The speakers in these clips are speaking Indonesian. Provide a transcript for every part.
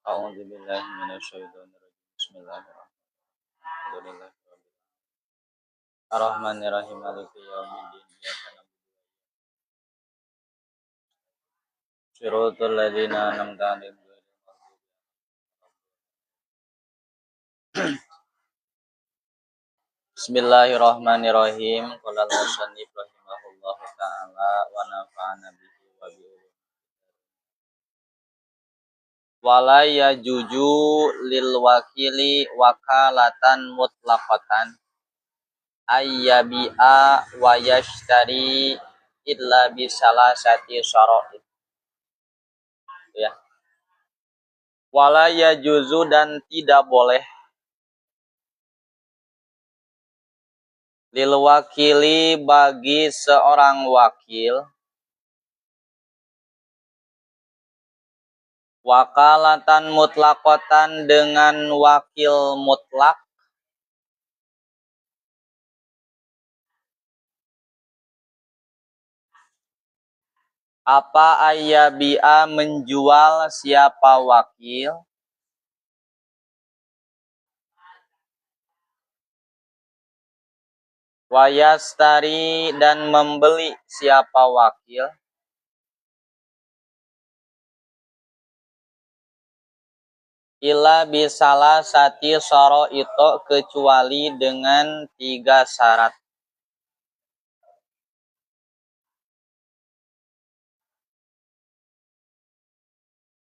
A'udzu billahi minasyaitonir rajim. Bismillahirrahmanirrahim. Ar-Rahmanir-Rahim. Maliki yaumiddin. Iyyaka na'budu wa siratal ladzina an'amta 'alaihim ghairil maghdubi 'alaihim. Bismillahirrahmanirrahim. Qala al-musannif rahimahullahu ta'ala wa nafa'ana bihi wa bi wala yajuju lil wakili wakalatan mutlaqatan ayyabi'a wa yashtari illa bisalasati syara'id. Ya. Wala yajuzu dan tidak boleh lil wakili bagi seorang wakil wakalatan mutlaqatan dengan wakil mutlak apa ayyabi'a menjual siapa wakil wayastari dan membeli siapa wakil illa bisalah sati soro itu kecuali dengan 3 syarat.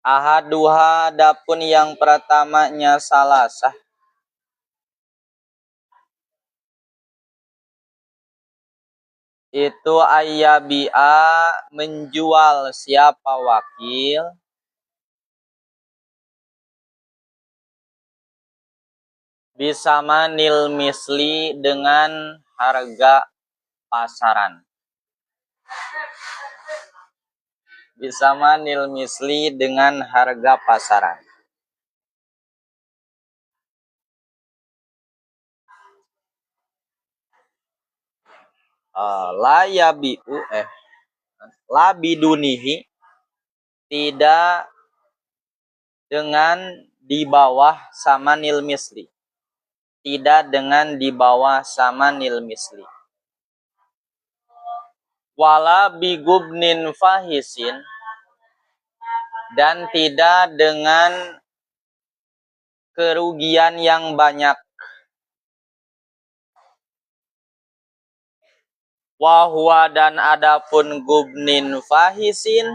Ahaduha adapun yang pertamanya salasah itu ayyabi'a menjual siapa wakil bisamanil misli dengan harga pasaran. Bisamanil misli dengan harga pasaran. La yabi'u la bidunihi tidak dengan di bawah samanil misli. Tidak dengan di bawah samanil misli. Wala bigubnin fahisin dan tidak dengan kerugian yang banyak. Wahwa dan adapun gubnin fahisin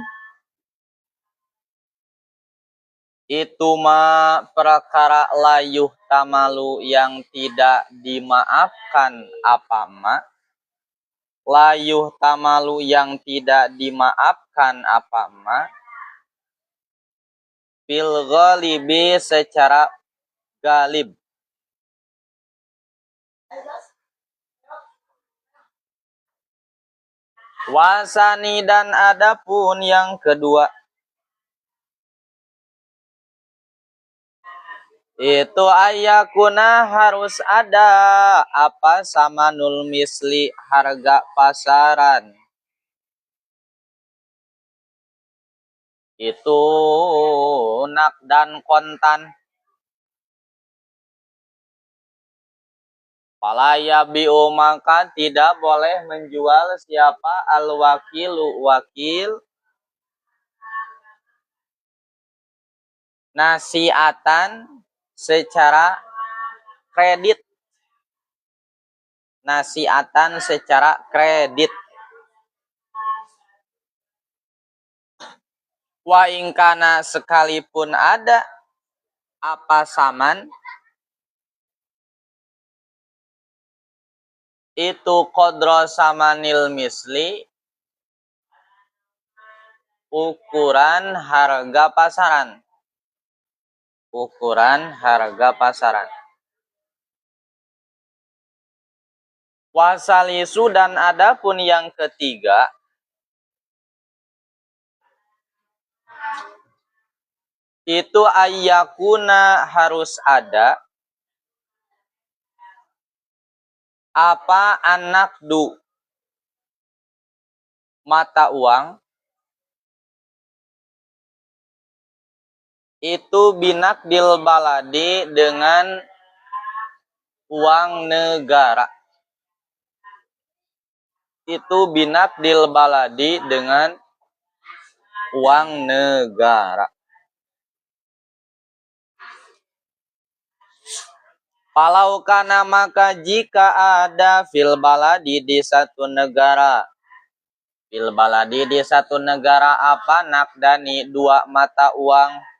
itu perkara layuh tamalu yang tidak dimaafkan apa ma layuh tamalu yang tidak dimaafkan apa ma fil ghalibi secara galib. Wasani dan adapun yang kedua itu ayakuna harus ada apa samanul misli harga pasaran itu nak dan kontan. Falaya bi'u maka tidak boleh menjual siapa al-wakilu wakil nasiatan secara kredit. Nasiatan secara kredit. Wa ingkana sekalipun ada apa saman itu qadra samanil misli ukuran harga pasaran. Ukuran harga pasaran. Wasalisu dan adapun yang ketiga itu ayyakuna harus ada apa anakdu mata uang Itu binakdil baladi dengan uang negara. Itu binakdil baladi dengan uang negara. Falau kana maka jika ada fil baladi di satu negara. Fil baladi di satu negara apa nakdani dua mata uang.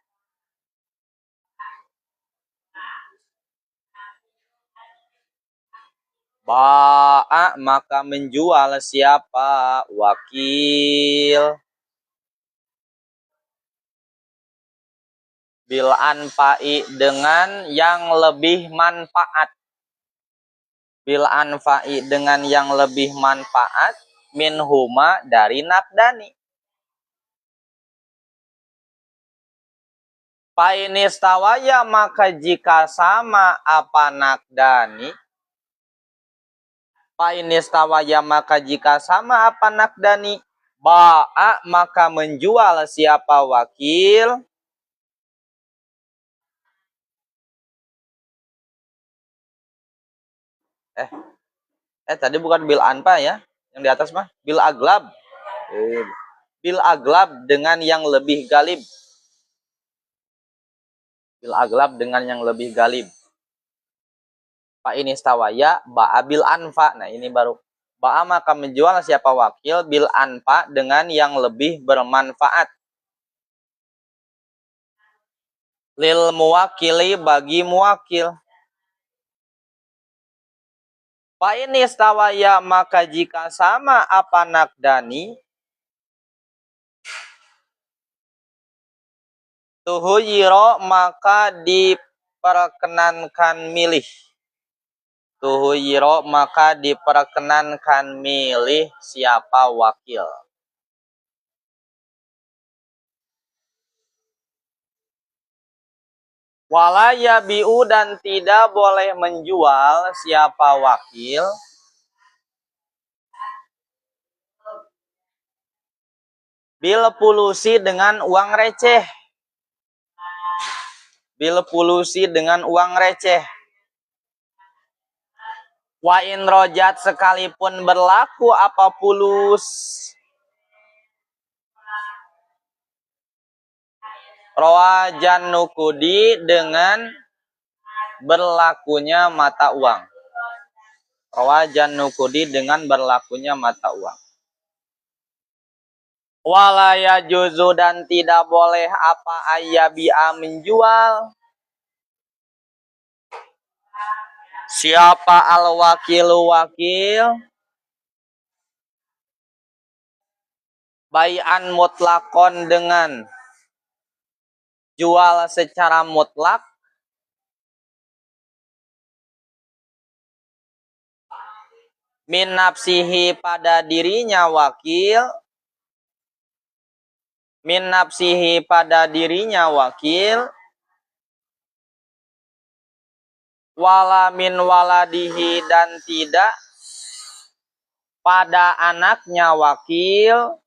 Ba'a maka menjual siapa wakil. Bil anfa'i dengan yang lebih manfaat. Bil anfa'i dengan yang lebih manfaat min huma dari nakdani. Painistawaya maka jika sama apa nakdani. Painistawaya maka jika sama apa nakdani. Ba'a maka menjual siapa wakil. Tadi bukan bil anfa ya. Yang di atas mah bil aglab. Bil aglab dengan yang lebih galib. Bil aglab dengan yang lebih galib. Pak ini stawaya ba'a bil anfa. Nah ini baru. Ba'a maka menjual siapa wakil bil anfa dengan yang lebih bermanfaat. Lil muwakili bagi muwakil. Pak ini stawaya maka jika sama apa nakdani. Tuhuyiro maka diperkenankan milih. Tuhuyiro maka diperkenankan milih siapa wakil. Walaya bi'u dan tidak boleh menjual siapa wakil. Bil pulusi dengan uang receh. Bil pulusi dengan uang receh. Wa in rojat sekalipun berlaku apa pulus. Rawajan nukudi dengan berlakunya mata uang. Rawajan nukudi dengan berlakunya mata uang. Walaya juzu dan tidak boleh apa ayyabi'a menjual. Siapa al-wakilu wakil. Bai'an mutlakon dengan jual secara mutlak. Min nafsihi pada dirinya wakil. Min nafsihi pada dirinya wakil. Wala min waladihi dan tidak pada anaknya wakil.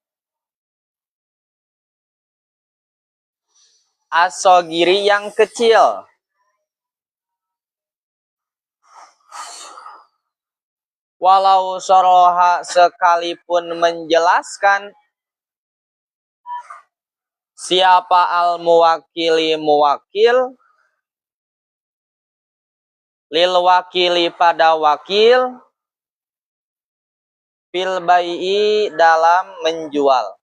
As-sogiri yang kecil. Walau soroha sekalipun menjelaskan siapa al-muwakili muwakil. Lil wakili pada wakil. Fil bai'i dalam menjual.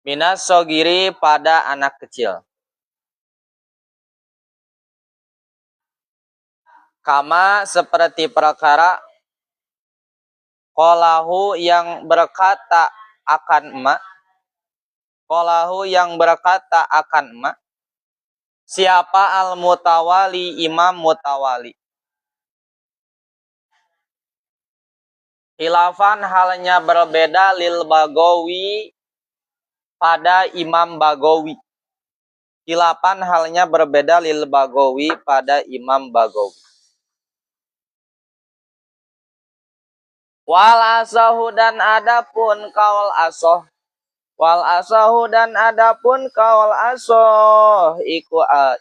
Minas sogiri pada anak kecil. Kama seperti perkara qalahu yang berkata akan emak. Qalahu yang berkata akan emak. Siapa al-mutawali imam mutawali. Khilafan halnya berbeda lil Bagawi pada Imam Bagawi. Khilafan halnya berbeda lil Bagawi pada Imam Bagawi. Wal asahu dan adapun kaul asoh Wal asahu dan adapun kaul asoh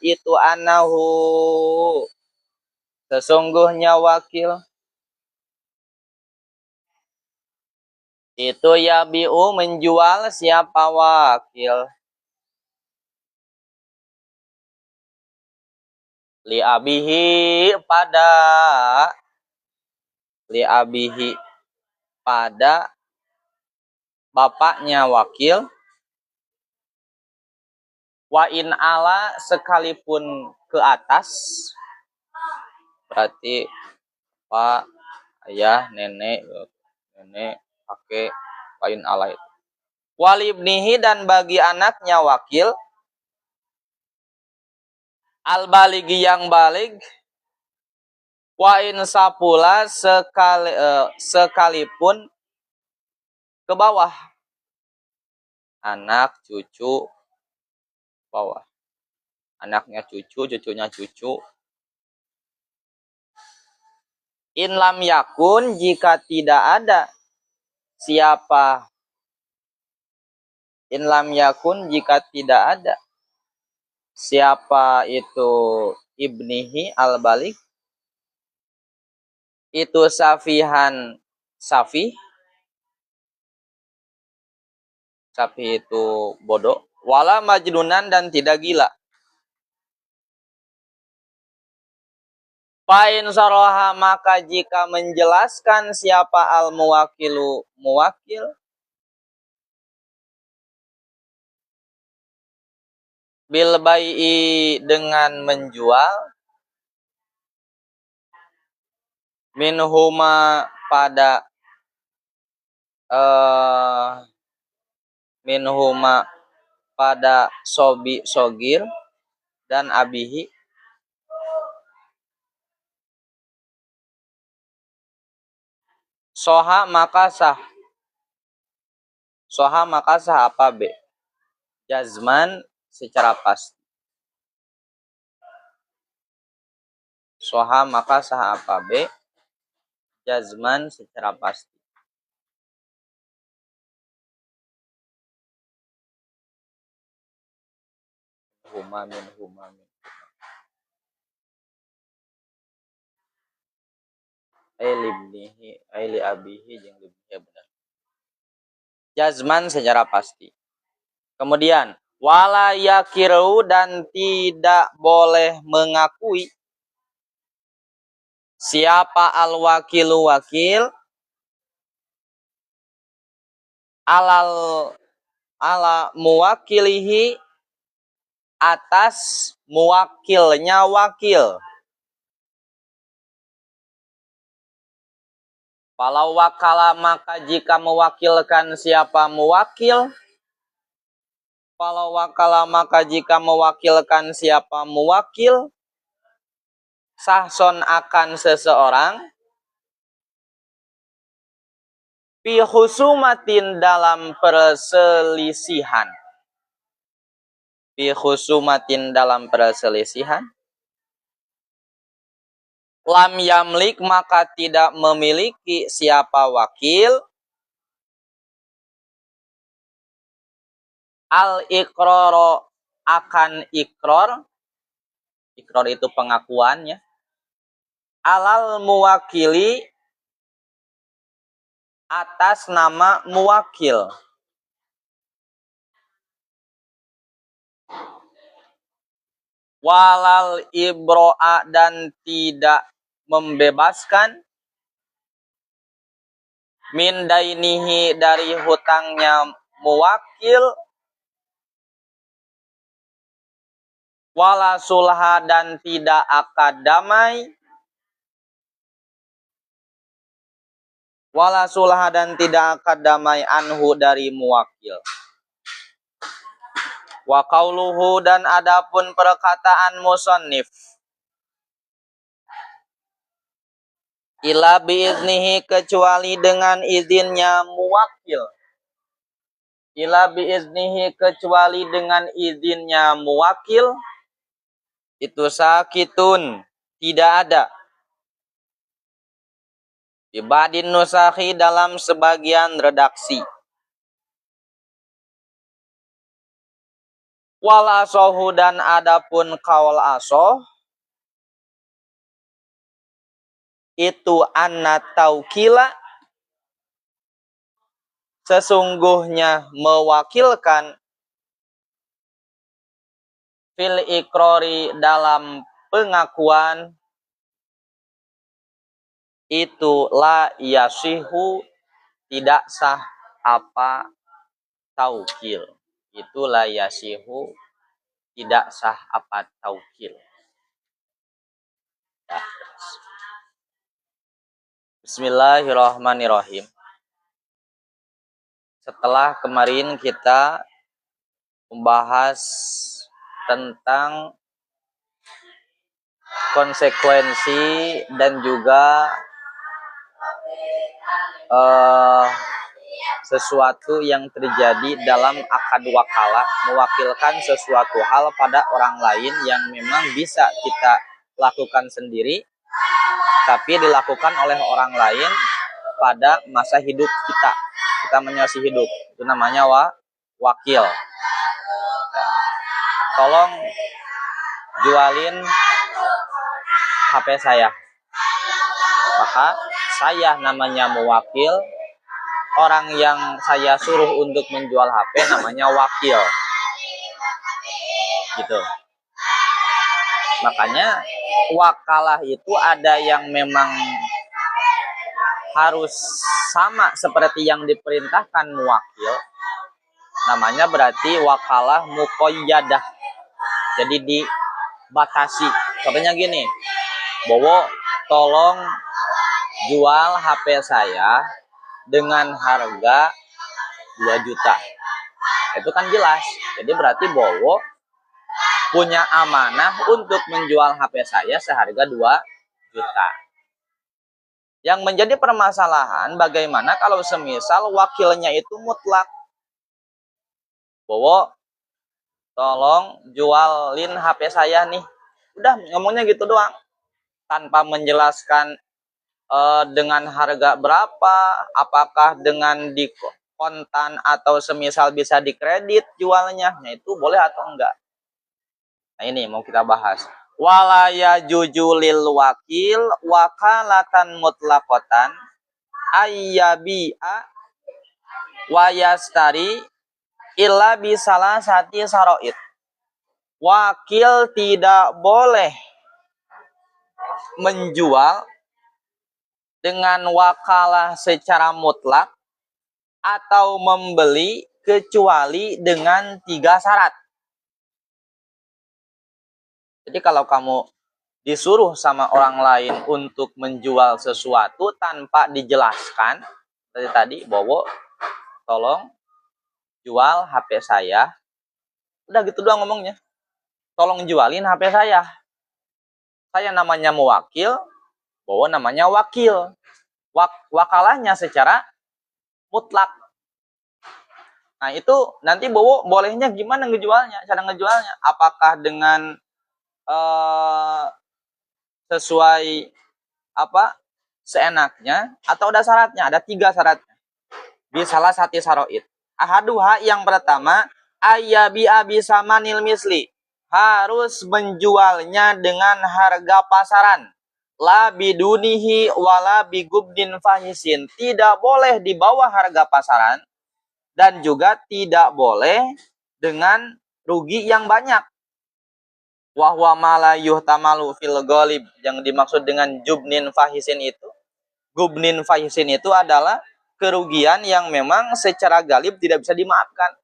itu anahu sesungguhnya wakil itu yabiu menjual siapa wakil li abihi pada li abihi pada bapaknya wakil wa in ala sekalipun ke atas berarti pak ayah nenek kakek wa in ala itu walibnihi dan bagi anaknya wakil al baligi yang balig wa in sapula sekalipun ke bawah anak cucu bawah anaknya cucu cucunya cucu in lam yakun jika tidak ada siapa in lam yakun jika tidak ada siapa itu ibnihi al balik itu safihan safi itu bodoh wala majnunan dan tidak gila Fa'in saroha maka jika menjelaskan siapa al muwakilu muwakil bil bai'i dengan menjual minhuma pada minhuma pada sobi sogir dan abihi soha maka sah apa B jazman secara pasti soha maka sah apa B jazman secara pasti huma min libnihi li abihi jeung libnihi benar jazman secara pasti kemudian wala yakiru dan tidak boleh mengakui siapa al wakilu wakil ala muwakilihi atas muwakilnya wakil. Kalau wakala maka jika mewakilkan siapa muwakil. Kalau wakala maka jika mewakilkan siapa muwakil. Sahson akan seseorang. Fi husumatin dalam perselisihan. Fi husumatin dalam perselisihan. Lam yamlik maka tidak memiliki siapa wakil al ikroro akan ikror itu pengakuannya alal muwakili atas nama muwakil walal ibro'a dan tidak membebaskan min dainihi dari hutangnya muwakil wala sulha dan tidak akad damai wala sulha dan tidak akad damai anhu dari muwakil wa qauluhu dan adapun perkataan musannif ila biiznihi kecuali dengan izinnya muwakil ila biiznihi kecuali dengan izinnya muwakil itu sakitun tidak ada ibadin nusakhi dalam sebagian redaksi Wal asohu dan adapun kaul asoh itu anna taukila sesungguhnya mewakilkan fil ikrori dalam pengakuan itu la yasihu tidak sah apa taukil. Itu la yasihu tidak sah apa taukil. Ya. Bismillahirrahmanirrahim. Setelah kemarin kita membahas tentang konsekuensi dan juga sesuatu yang terjadi dalam akad wakalah mewakilkan sesuatu hal pada orang lain yang memang bisa kita lakukan sendiri tapi dilakukan oleh orang lain pada masa hidup kita masih hidup, itu namanya wakil. Tolong jualin HP saya, maka saya namanya mewakil, orang yang saya suruh untuk menjual HP namanya wakil. Gitu. Makanya wakalah itu ada yang memang harus sama seperti yang diperintahkan muwakil. Namanya berarti wakalah muqayyadah. Jadi dibatasi. Contohnya gini, Bowo tolong jual HP saya dengan harga 2 juta. Itu kan jelas. Jadi berarti Bowo punya amanah untuk menjual HP saya seharga 2 juta. Yang menjadi permasalahan bagaimana kalau semisal wakilnya itu mutlak. Bowo tolong jualin HP saya nih. Udah ngomongnya gitu doang. Tanpa menjelaskan dengan harga berapa, apakah dengan di kontan atau semisal bisa dikredit jualnya. Nah itu boleh atau enggak. Nah ini mau kita bahas. Walaya jujulil wakil wakalatan mutlaqatan ayyabi'a wayastari illa bisalah sati saroid. Wakil tidak boleh menjual dengan wakalah secara mutlak atau membeli kecuali dengan 3 syarat. Jadi kalau kamu disuruh sama orang lain untuk menjual sesuatu tanpa dijelaskan, seperti tadi, Bowo tolong jual HP saya. Udah gitu doang ngomongnya. Tolong jualin HP saya. Saya namanya mewakil, Bowo namanya wakil. Wakalahnya secara mutlak. Nah itu nanti Bowo bolehnya gimana ngejualnya, cara ngejualnya. Apakah dengan sesuai seenaknya atau ada syaratnya? Ada 3 syaratnya. Bisalah sati saroid. Ahaduha yang pertama, ayyabi abisa manil misli. Harus menjualnya dengan harga pasaran. La bidunihi wala bigubdin fahisin. Tidak boleh di bawah harga pasaran dan juga tidak boleh dengan rugi yang banyak. Wahwa mala yuhtamalu fil ghalib. Yang dimaksud dengan jubnin fahisin itu, gubnin fahisin itu adalah kerugian yang memang secara galib tidak bisa dimaafkan.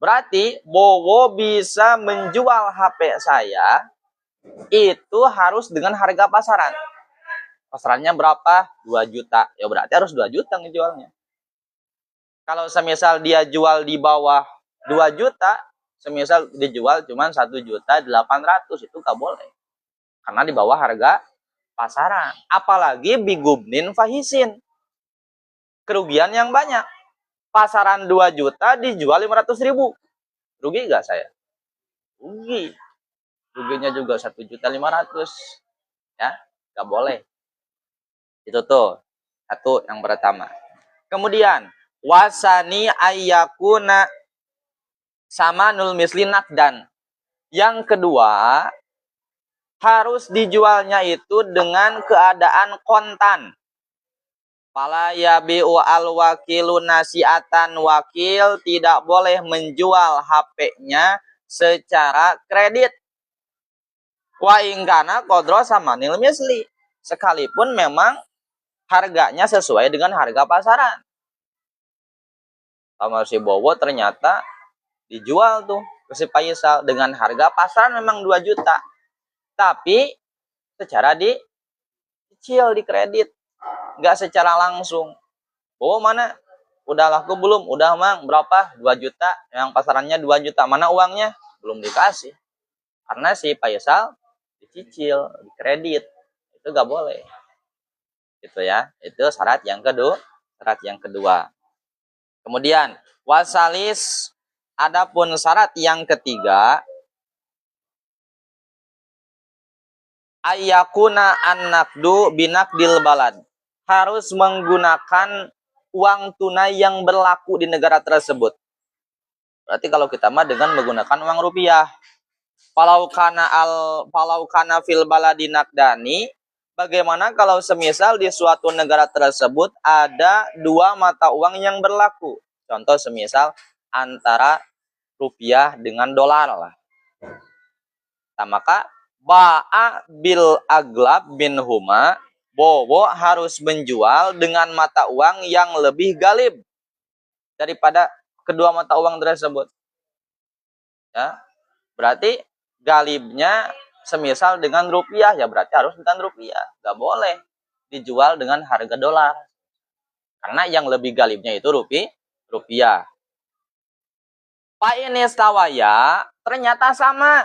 Berarti Bowo bisa menjual HP saya itu harus dengan harga pasaran. Pasarannya berapa? 2 juta. Ya berarti harus 2 juta ngejualnya. Kalau semisal dia jual di bawah 2 juta, semisal dijual cuma 1.800.000, itu gak boleh. Karena di bawah harga pasaran. Apalagi bigubnin fahisin. Kerugian yang banyak. Pasaran 2 juta dijual 500.000. Rugi gak saya? Rugi. Ruginya juga 1.500.000. Ya, gak boleh. Itu tuh. Satu yang pertama. Kemudian, wasani ayyakuna sama nul misli nakdan. Yang kedua, harus dijualnya itu dengan keadaan kontan. Fala yabi'u al-wakilu nasi'atan, wakil tidak boleh menjual HP-nya secara kredit. Wa ingkana kodro sama nil misli. Sekalipun memang harganya sesuai dengan harga pasaran. Sama si Bowo ternyata dijual tuh ke si Faisal dengan harga pasaran memang 2 juta. Tapi secara dicicil, di kredit. Nggak secara langsung. Oh mana? Udah laku belum? Udah mang, berapa? 2 juta. Yang pasarannya 2 juta. Mana uangnya? Belum dikasih. Karena si Faisal dicicil, di kredit. Itu nggak boleh. Gitu ya. Itu syarat yang kedua. Syarat yang kedua. Kemudian, wasalis, adapun syarat yang ketiga, ayyakuna an-naqdu binaqdil balad. Harus menggunakan uang tunai yang berlaku di negara tersebut. Berarti kalau kita mah dengan menggunakan uang rupiah. Falau kana fil baladi naqdani, bagaimana kalau semisal di suatu negara tersebut ada 2 mata uang yang berlaku. Contoh semisal antara rupiah dengan dolar lah. Nah, maka ba'a bil aglab bin huma, Bowo harus menjual dengan mata uang yang lebih galib daripada kedua mata uang tersebut. Ya, berarti galibnya semisal dengan rupiah, ya berarti harus dengan rupiah. Gak boleh dijual dengan harga dolar. Karena yang lebih galibnya itu rupiah. Pak ini stawaya ternyata sama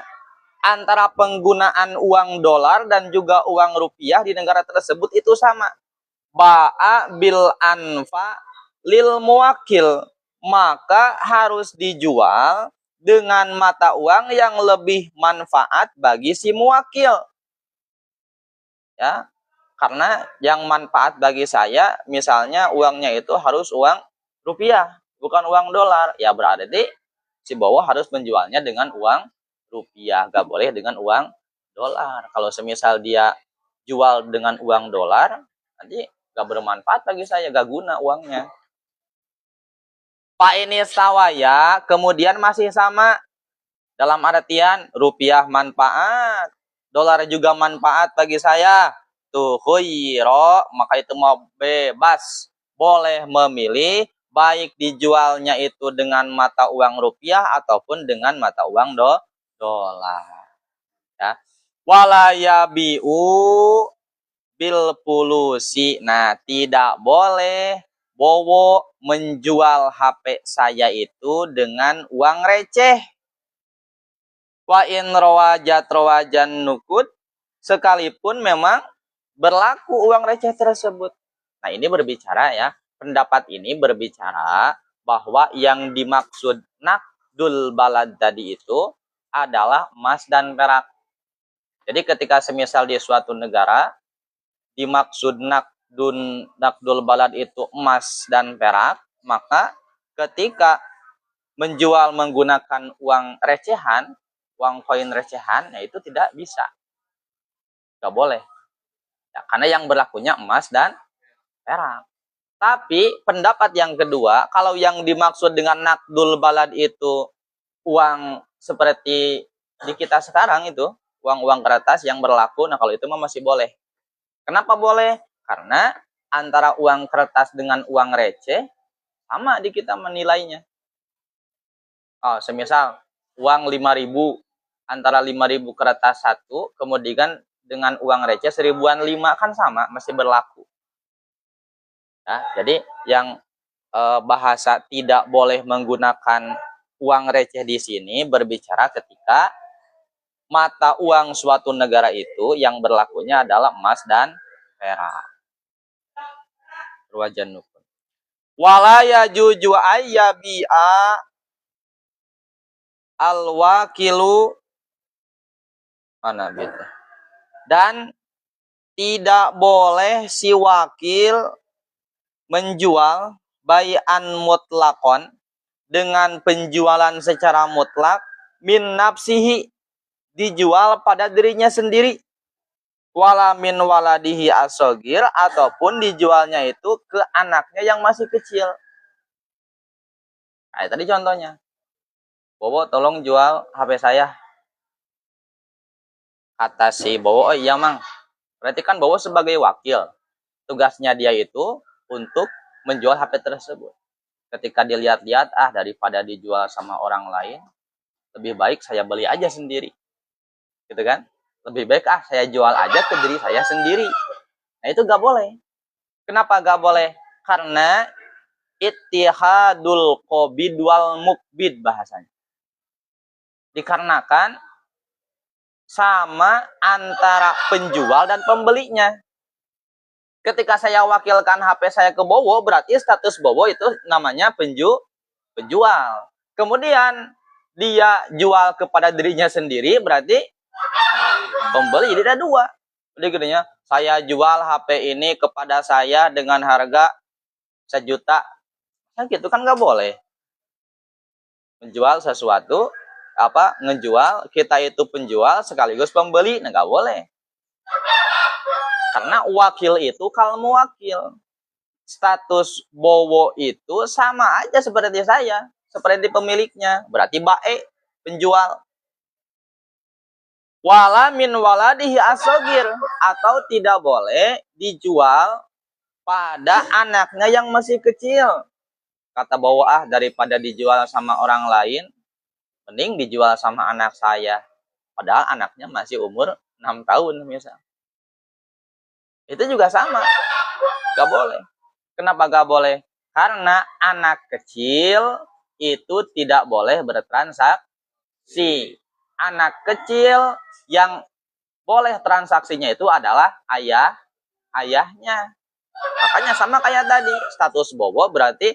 antara penggunaan uang dolar dan juga uang rupiah di negara tersebut itu sama. Ba'a bil anfa lil muwakil, maka harus dijual dengan mata uang yang lebih manfaat bagi si muwakil. Ya, karena yang manfaat bagi saya misalnya uangnya itu harus uang rupiah, bukan uang dolar. Ya berarti si Bowo harus menjualnya dengan uang rupiah, gak boleh dengan uang dolar. Kalau semisal dia jual dengan uang dolar, nanti gak bermanfaat bagi saya, gak guna uangnya. Pak ini stawaya, kemudian masih sama dalam artian rupiah manfaat, dolar juga manfaat bagi saya. Tuh khuyiro, maka itu mau bebas, boleh memilih baik dijualnya itu dengan mata uang rupiah ataupun dengan mata uang dolar. Ya. Walayabiu bil pulusi. Nah, tidak boleh Bowo menjual HP saya itu dengan uang receh. Wa in rawajat rawajan nukud, sekalipun memang berlaku uang receh tersebut. Nah, ini berbicara ya, pendapat ini berbicara bahwa yang dimaksud nakdul balad tadi itu adalah emas dan perak. Jadi ketika semisal di suatu negara dimaksud nakdul balad itu emas dan perak, maka ketika menjual menggunakan uang recehan, uang koin recehan, ya itu tidak bisa. Nggak boleh. Ya, karena yang berlakunya emas dan perak. Tapi pendapat yang kedua, kalau yang dimaksud dengan nakdul balad itu uang seperti di kita sekarang itu, uang-uang kertas yang berlaku, nah kalau itu masih boleh. Kenapa boleh? Karena antara uang kertas dengan uang receh sama di kita menilainya. Oh, semisal uang 5.000, antara 5.000 kertas satu, kemudian dengan uang receh 1.000-an 5 kan sama, masih berlaku. Ya, jadi yang bahasa tidak boleh menggunakan uang receh di sini berbicara ketika mata uang suatu negara itu yang berlakunya adalah emas dan perak. Ruwajan nukun. Wala yajuju ayyabi'a al-wakilu mana gitu. Dan tidak boleh si wakil menjual bayan mutlakon dengan penjualan secara mutlak, min nafsihi, dijual pada dirinya sendiri, wala min waladihi asogir, ataupun dijualnya itu ke anaknya yang masih kecil. Nah, tadi contohnya, Bobo tolong jual HP saya. Kata si Bowo, oh iya mang. Berarti kan Bowo sebagai wakil. Tugasnya dia itu untuk menjual HP tersebut. Ketika dilihat-lihat, daripada dijual sama orang lain, lebih baik saya beli aja sendiri. Gitu kan? Lebih baik saya jual aja ke diri saya sendiri. Nah itu gak boleh. Kenapa gak boleh? Karena ittihadul qobid wal mukbid bahasanya. Dikarenakan sama antara penjual dan pembelinya. Ketika saya wakilkan HP saya ke Bowo, berarti status Bowo itu namanya penjual. Kemudian dia jual kepada dirinya sendiri, berarti pembeli. Jadi ada dua. Jadi gini, saya jual HP ini kepada saya dengan harga 1 juta. Nah, gitu kan nggak boleh. Menjual sesuatu, ngejual, kita itu penjual sekaligus pembeli, nah nggak boleh. Karena wakil itu kalau mewakil. Status Bowo itu sama aja seperti saya, seperti pemiliknya. Berarti bae, penjual. Wala min waladihi asogir, atau tidak boleh dijual pada anaknya yang masih kecil. Kata Bowo, daripada dijual sama orang lain, mending dijual sama anak saya. Padahal anaknya masih umur 6 tahun misal. Itu juga sama. Gak boleh. Kenapa gak boleh? Karena anak kecil itu tidak boleh bertransaksi. Anak kecil yang boleh transaksinya itu adalah ayahnya. Makanya sama kayak tadi, status Bowo berarti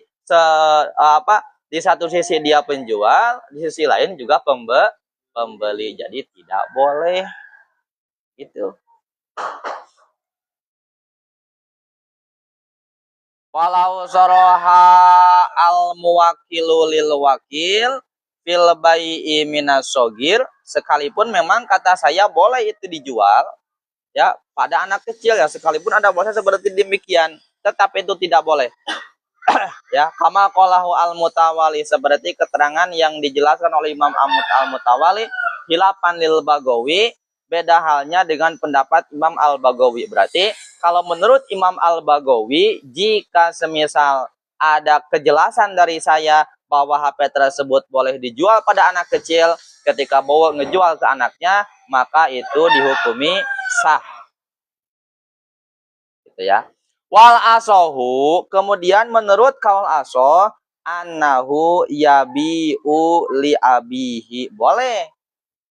di satu sisi dia penjual, di sisi lain juga pembeli. Jadi tidak boleh. Itu. Walau soroha al muwakilu lil wakil fil bai'i minas sogir, sekalipun memang kata saya boleh itu dijual ya pada anak kecil ya, sekalipun ada bahasa seperti demikian, tetapi itu tidak boleh. Ya, kama qalahu al mutawali, seperti keterangan yang dijelaskan oleh Imam al Mutawali, hilapan lil Bagawi, beda halnya dengan pendapat Imam al Bagawi. Berarti kalau menurut Imam Al-Bagawi, jika semisal ada kejelasan dari saya bahwa HP tersebut boleh dijual pada anak kecil, ketika Bowo ngejual ke anaknya, maka itu dihukumi sah. Gitu ya. Wal asohu, kemudian menurut kaul asoh, annahu yabi'u li abihi, boleh.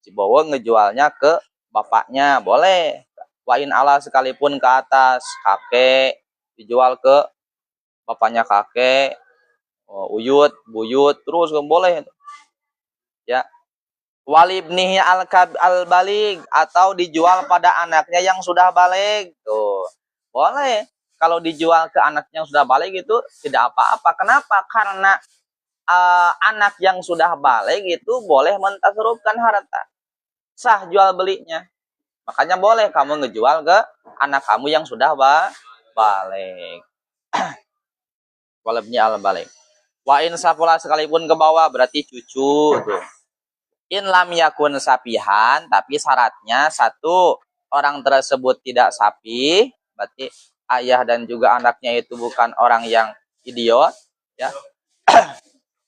Si Bowo ngejualnya ke bapaknya, boleh. Wain Allah, sekalipun ke atas, kakek dijual ke bapaknya kakek, uyut, buyut, terus boleh. Ya. Walibnihi al-balig, atau dijual pada anaknya yang sudah balig. Tuh. Boleh. Kalau dijual ke anaknya yang sudah balig itu tidak apa-apa. Kenapa? Karena anak yang sudah balig itu boleh mentasarufkan harta. Sah jual belinya. Makanya boleh kamu ngejual ke anak kamu yang sudah balik. Walabnya al-balik. Wa in safula, sekalipun ke bawah, berarti cucu tuh. In lam yakun sapihan, tapi syaratnya satu, orang tersebut tidak sapi, berarti ayah dan juga anaknya itu bukan orang yang idiot, ya.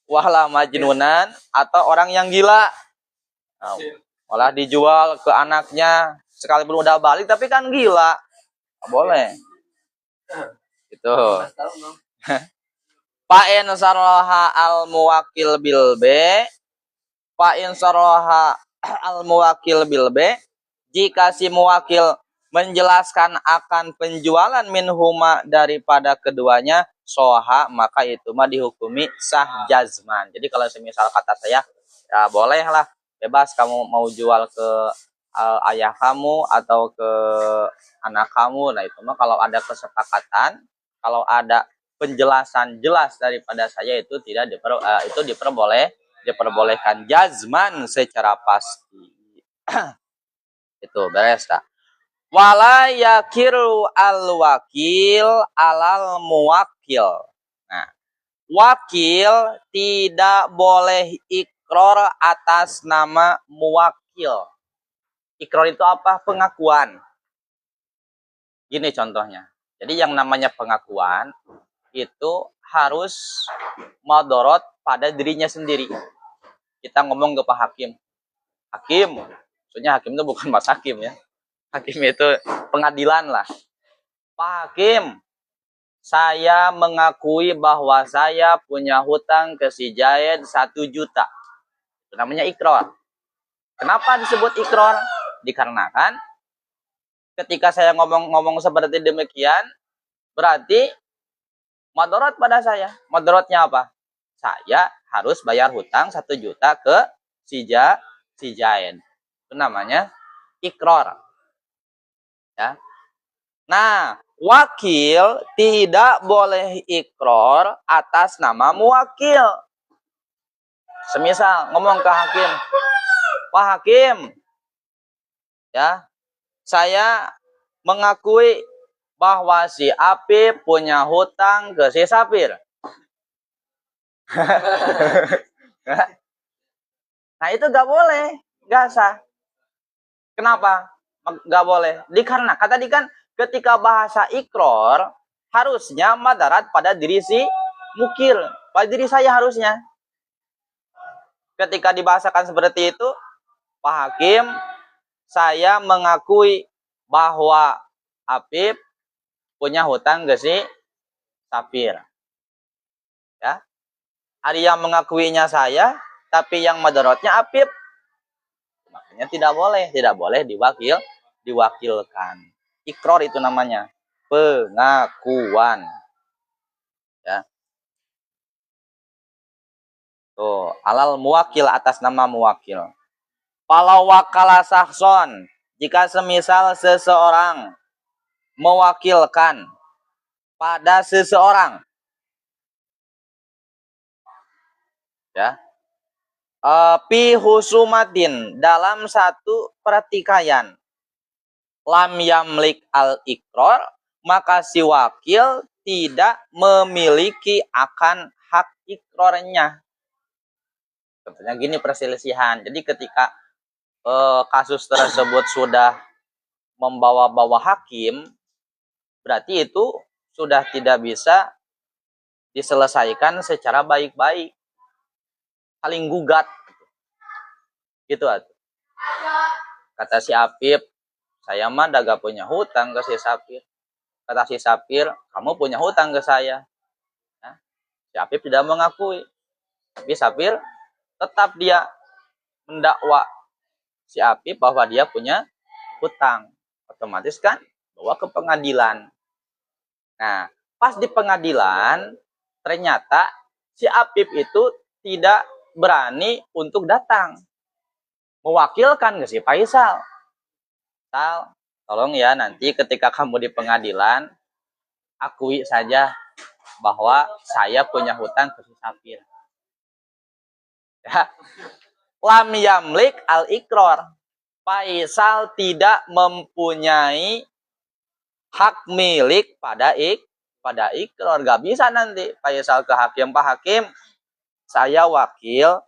Wahla majnunan, atau orang yang gila. Nah, malah dijual ke anaknya sekalipun udah balik tapi kan gila. Boleh. Gitu. Fa'in sarroha al muwakil bil B, fa'in sarroha al muwakil bil B, jika si muwakil menjelaskan akan penjualan minhuma daripada keduanya, soha, maka itu mah dihukumi sah jazman. Jadi kalau semisal kata saya, ya bolehlah, bebas kamu mau jual ke ayah kamu atau ke anak kamu. Nah itu mah kalau ada kesepakatan, kalau ada penjelasan jelas daripada saya itu tidak diperbolehkan jazman secara pasti. Itu beres tak? Wala yakiru al wakil alal muwakil. Nah, wakil tidak boleh ikror atas nama muwakil. Ikror itu apa? Pengakuan. Gini contohnya. Jadi yang namanya pengakuan itu harus madorot pada dirinya sendiri. Kita ngomong ke Pak Hakim. Hakim, maksudnya Hakim itu bukan Mas Hakim ya. Hakim itu pengadilan lah. Pak Hakim, saya mengakui bahwa saya punya hutang ke si Jaid 1 juta. Itu namanya ikror. Kenapa disebut ikror? Dikarenakan ketika saya ngomong seperti demikian, berarti madorot pada saya. Madorotnya apa? Saya harus bayar hutang 1 juta ke si Jaid. Itu namanya ikror. Ya. Nah, wakil tidak boleh ikror atas nama muwakil. Semisal ngomong ke hakim, Pak Hakim, ya, saya mengakui bahwa si Apip punya hutang ke si Sapir. Nah, itu gak boleh, gak sah. Kenapa? Gak boleh. Dikarenakan tadi kan ketika bahasa ikror harusnya madarat pada diri si mukil, pada diri saya harusnya. Ketika dibahasakan seperti itu, Pak Hakim, saya mengakui bahwa Apip punya hutang ke si Sapir. Ya. Ada yang mengakuinya saya, tapi yang madaratnya Apip. Makanya tidak boleh diwakilkan. Ikror itu namanya pengakuan. Ya. Tuh, alal muwakil atas nama muwakil. Kalau wakala sakson, jika semisal seseorang mewakilkan pada seseorang, ya, pi husumatin dalam satu pertikaian, lam yamlik al ikror, maka si wakil tidak memiliki akan hak ikrornya. Contohnya gini perselisihan. Jadi ketika kasus tersebut sudah membawa-bawa hakim, berarti itu sudah tidak bisa diselesaikan secara baik-baik. Saling gugat. Gitu. Kata si Apip, saya mah daga punya hutang ke si Sapir. Kata si Sapir, kamu punya hutang ke saya. Nah, si Apip tidak mengakui. Tapi Sapir tetap dia mendakwa si Apip bahwa dia punya hutang. Otomatis kan bawa ke pengadilan. Nah, pas di pengadilan ternyata si Apip itu tidak berani untuk datang mewakilkan ke si Faisal. Faisal, tolong ya nanti ketika kamu di pengadilan akui saja bahwa saya punya hutang ke si Sapir. Ya. Lam yamlik al ikror. Faisal tidak mempunyai hak milik pada ikror. Gak bisa nanti Faisal ke hakim, Pak Hakim, saya wakil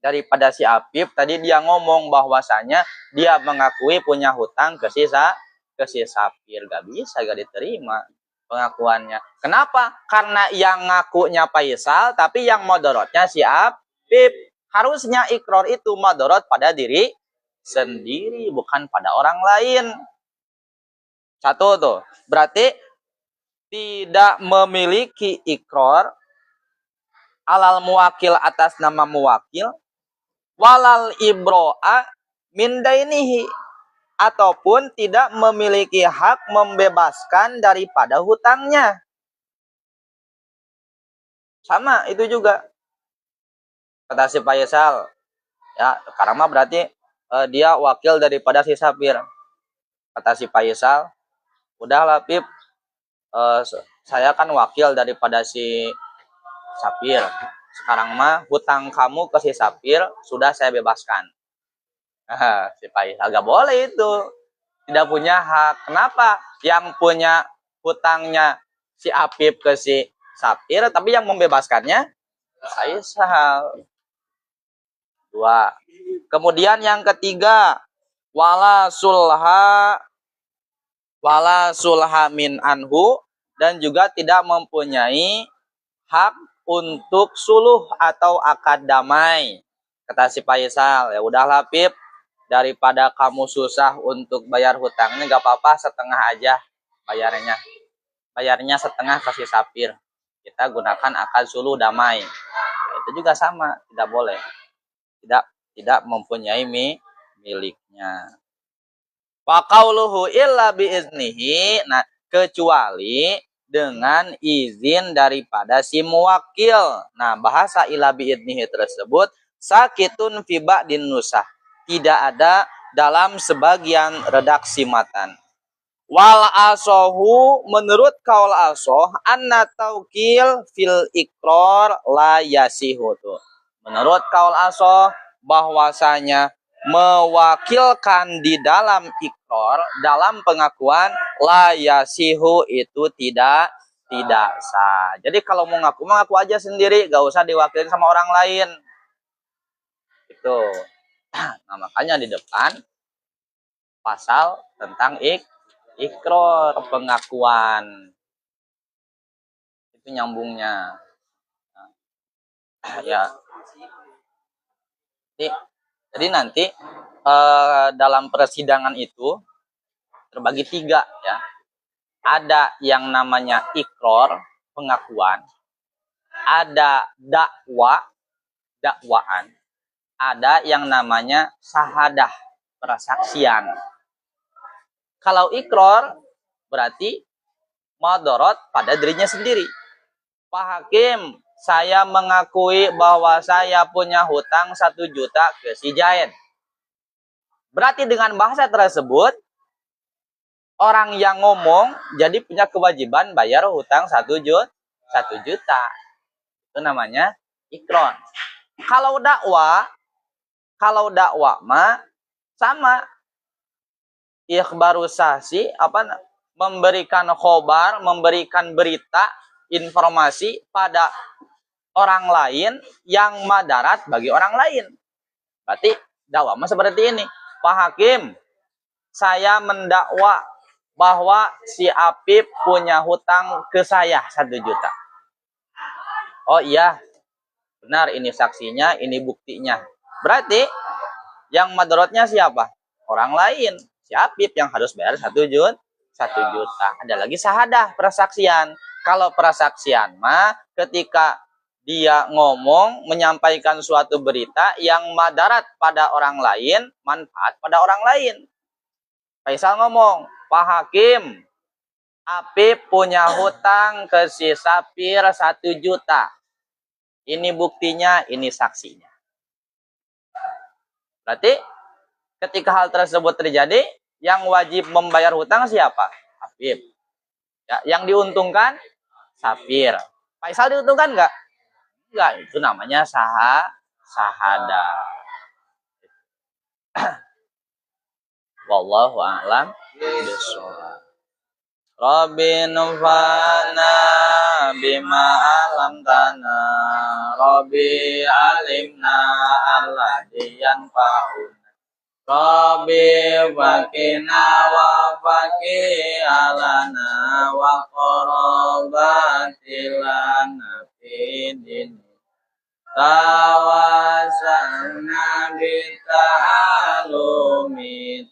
daripada si Apip. Tadi dia ngomong bahwasanya dia mengakui punya hutang ke si Sapir. Gak bisa, gak diterima pengakuannya. Kenapa? Karena yang ngakunya Faisal, tapi yang modorotnya si Apip. Harusnya ikror itu modorot pada diri sendiri, bukan pada orang lain. Satu tuh. Berarti tidak memiliki ikror alal muwakil atas nama muwakil, walal ibro'a min dainihi, ataupun tidak memiliki hak membebaskan daripada hutangnya. Sama itu juga. Kata si Faisal, ya karena berarti dia wakil daripada si Sapir. Kata si Faisal, udahlah Pip, saya kan wakil daripada si Sapir. Sekarang mah hutang kamu ke si Sapir sudah saya bebaskan. Si Pais agak boleh itu. Tidak punya hak. Kenapa? Yang punya hutangnya si Apip ke si Sapir, tapi yang membebaskannya Faisal. Dua. Kemudian yang ketiga, wala sulha min anhu, dan juga tidak mempunyai hak untuk suluh atau akad damai. Kata si Faisal, ya udahlah Pip, daripada kamu susah untuk bayar hutangnya, gak apa-apa setengah aja bayarnya. Bayarnya setengah kasih Sapir. Kita gunakan akad suluh damai. Itu juga sama, tidak boleh. Tidak mempunyai miliknya. Wa qauluhu illa biiznihi. Nah, kecuali dengan izin daripada si muwakil. Nah, bahasa illa biiznihi tersebut sakitun fi ba'din nusah. Tidak ada dalam sebagian redaksi matan. Wal asohu, menurut kaul asoh, anna taukil fil iqrar la yasihu. Menurut kaul asoh, bahwasanya mewakilkan di dalam iqrar, dalam pengakuan, la yasihu, itu tidak sah. Jadi kalau mau ngaku aja sendiri, gak usah diwakilin sama orang lain. Itu. Nah, makanya di depan pasal tentang ikrar, pengakuan. Itu nyambungnya. Nah, ya. Jadi nanti dalam persidangan itu terbagi tiga, ya. Ada yang namanya ikrar, pengakuan. Ada dakwaan. Ada yang namanya sahadah, persaksian. Kalau ikrar berarti madorot pada dirinya sendiri. Pak Hakim, saya mengakui bahwa saya punya hutang 1 juta ke si Jain. Berarti dengan bahasa tersebut, orang yang ngomong jadi punya kewajiban bayar hutang 1 juta. Itu namanya ikrar. Kalau dakwah mah sama, ikhbaru sahsi, memberikan khobar, memberikan berita, informasi pada orang lain yang madarat bagi orang lain. Berarti dakwah mah seperti ini. Pak Hakim, saya mendakwa bahwa si Apip punya hutang ke saya 1 juta. Oh iya, benar, ini saksinya, ini buktinya. Berarti yang madaratnya siapa? Orang lain. Si Apip yang harus bayar 1 juta. Ada lagi sahadah, persaksian. Kalau persaksian mah ketika dia ngomong, menyampaikan suatu berita yang madarat pada orang lain, manfaat pada orang lain. Faisal ngomong, Pak Hakim, Apip punya hutang ke si Sapir 1 juta. Ini buktinya, ini saksinya. Berarti ketika hal tersebut terjadi, yang wajib membayar hutang siapa? Apip. Ya, yang diuntungkan Sapir. Faisal diuntungkan enggak? Enggak, itu namanya sahadah. Wallahu a'lam bishawab. Rabbi nufana bima alam tana, Rabbi alimna alladhi yanfa'una, Rabbi fakina wa faki alana wa qorobatilana fidini, tawasalna bita'ala